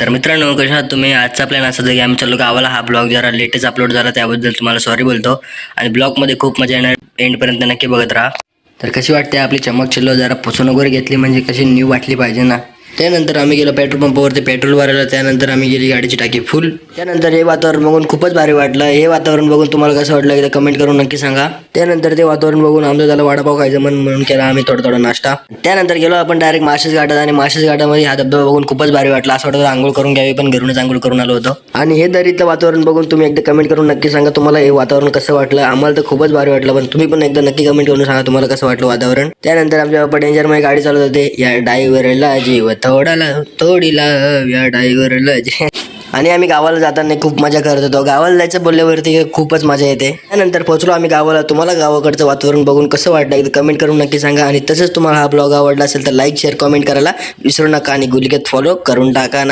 तर मित्रांनो, कशा आहात तुम्ही? आजचा प्लॅन असा होता की आम्ही चाललो गावाला. हा ब्लॉग जरा लेटेस्ट अपलोड झाला, त्याबद्दल तुम्हाला सॉरी बोलतो. आणि ब्लॉगमध्ये खूप मजा येणार, एंडपर्यंत नक्की बघत राहा. तर कशी वाटते आपली चमक चिल्लो? जरा पुसून वगैरे घेतली म्हणजे कशी न्यू वाटली पाहिजे ना. त्यानंतर आम्ही गेलो पेट्रोल पंपावरती पेट्रोल भरायला. त्यानंतर आम्ही गेली गाडीची टाकी फुल. त्यानंतर हे वातावरण बघून खूपच भारी वाटलं. हे वातावरण बघून तुम्हाला कसं वाटलं एकदा कमेंट करून नक्की सांगा. त्यानंतर ते वातावरण बघून आमचं झालं वडापाव खायचं म्हणून केला आम्ही थोडा नाश्ता. त्यानंतर गेलो आपण डायरेक्ट माशाच घाटात आणि माशाच घाटामध्ये हा धबधबा बघून खूपच भारी वाटला. असं वाटतं आंघोळ करून घ्यावी, पण घरूनच आंघोळ करून आलो होतो. आणि हे दरीतलं वातावरण बघून तुम्ही एकदा कमेंट करून नक्की सांगा तुम्हाला हे वातावरण कसं वाटलं. आम्हाला तर खूपच भारी वाटलं, पण तुम्ही पण एकदा नक्की कमेंट करून सांगा तुम्हाला कसं वाटलं वातावरण. त्यानंतर आमच्या बाप्पा डेंजरमध्ये गाडी चालवत होते. या ड्रायव्हरला जीव थोडीला या ड्रायव्हरला आणि आम्ही गावाला जाताना खूप मजा करत होतो. गावाला जायचं बोलल्यावरती खूपच मजा येते. त्यानंतर पोहोचलो आम्ही गावाला. तुम्हाला गावाकडचं वातावरण बघून कसं वाटलं एकदा कमेंट करून नक्की सांगा. आणि तसंच तुम्हाला हा ब्लॉग आवडला असेल तर लाईक शेअर कमेंट करायला विसरू नका आणि गुलिकेत फॉलो करून टाका ना.